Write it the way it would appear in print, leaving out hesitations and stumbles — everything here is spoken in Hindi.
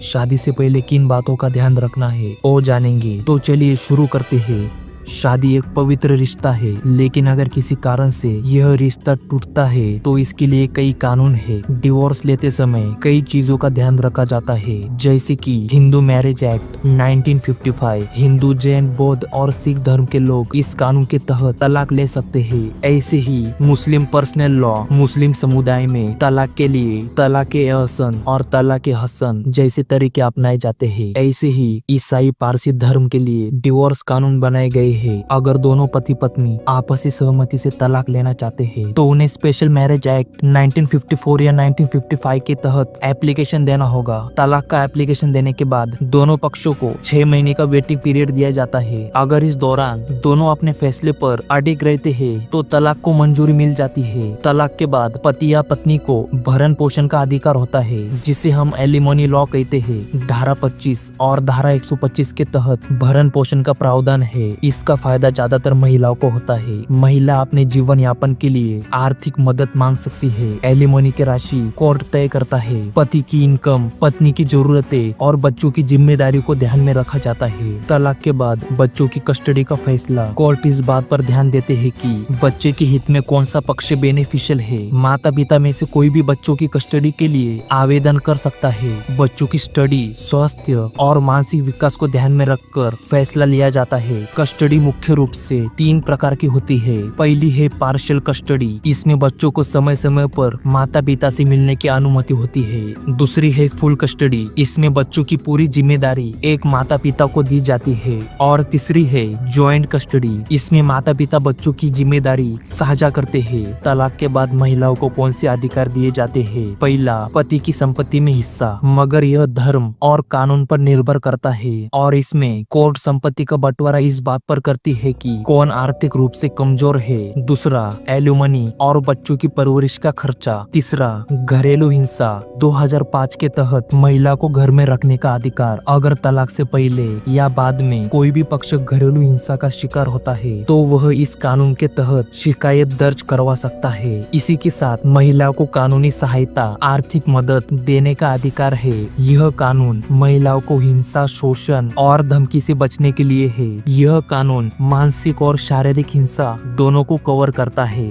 शादी से पहले किन बातों का ध्यान रखना है वो जानेंगे। तो चलिए शुरू करते हैं। शादी एक पवित्र रिश्ता है, लेकिन अगर किसी कारण से यह रिश्ता टूटता है तो इसके लिए कई कानून है। डिवोर्स लेते समय कई चीजों का ध्यान रखा जाता है, जैसे कि हिंदू मैरिज एक्ट 1955। हिंदू, जैन, बौद्ध और सिख धर्म के लोग इस कानून के तहत तलाक ले सकते हैं। ऐसे ही मुस्लिम पर्सनल लॉ, मुस्लिम समुदाय में तलाक के लिए तलाक-ए-हसन और तलाक-ए-हसन जैसे तरीके अपनाए जाते हैं। ऐसे ही ईसाई पारसी धर्म के लिए डिवोर्स कानून बनाए गए है। अगर दोनों पति पत्नी आपसी सहमति से तलाक लेना चाहते हैं तो उन्हें स्पेशल मैरिज एक्ट 1954 या 1955 के तहत एप्लीकेशन देना होगा। तलाक का एप्लीकेशन देने के बाद दोनों पक्षों को 6 महीने का वेटिंग पीरियड दिया जाता है। अगर इस दौरान दोनों अपने फैसले पर अडिग रहते हैं तो तलाक को मंजूरी मिल जाती है। तलाक के बाद पति या पत्नी को भरण पोषण का अधिकार होता है, जिसे हम एलिमोनी लॉ कहते हैं। धारा 25 और धारा 125 के तहत भरण पोषण का प्रावधान है। इसका फायदा ज्यादातर महिलाओं को होता है। महिला अपने जीवन यापन के लिए आर्थिक मदद मांग सकती है। एलिमोनी की राशि कोर्ट तय करता है। पति की इनकम, पत्नी की जरूरतें और बच्चों की जिम्मेदारी को ध्यान में रखा जाता है। तलाक के बाद बच्चों की कस्टडी का फैसला कोर्ट इस बात पर ध्यान देते हैं कि बच्चे के हित में कौन सा पक्ष बेनिफिशियल है। माता पिता में से कोई भी बच्चों की कस्टडी के लिए आवेदन कर सकता है। बच्चों की स्टडी, स्वास्थ्य और मानसिक विकास को ध्यान में रखकर फैसला लिया जाता है। कस्टडी मुख्य रूप से 3 प्रकार की होती है। पहली है पार्शियल कस्टडी। इसमें बच्चों को समय समय पर माता पिता से मिलने की अनुमति होती है। दूसरी है फुल कस्टडी। इसमें बच्चों की पूरी जिम्मेदारी एक माता पिता को दी जाती है। और तीसरी है जॉइंट कस्टडी। इसमें माता पिता बच्चों की जिम्मेदारी साझा करते हैं। तलाक के बाद महिलाओं को कौन से अधिकार दिए जाते हैं? पहला, पति की संपत्ति में हिस्सा, मगर यह धर्म और कानून पर निर्भर करता है और इसमें कोर्ट संपत्ति का बंटवारा इस बात पर करती है कि कौन आर्थिक रूप से कमजोर है। दूसरा, एलुमनी और बच्चों की परवरिश का खर्चा। तीसरा, घरेलू हिंसा 2005 के तहत महिला को घर में रखने का अधिकार। अगर तलाक से पहले या बाद में कोई भी पक्ष घरेलू हिंसा का शिकार होता है तो वह इस कानून के तहत शिकायत दर्ज करवा सकता है। इसी के साथ महिला को कानूनी सहायता, आर्थिक मदद देने का अधिकार है। यह कानून महिलाओं को हिंसा, शोषण और धमकी से बचने के लिए है। यह कानून मानसिक और शारीरिक हिंसा दोनों को कवर करता है।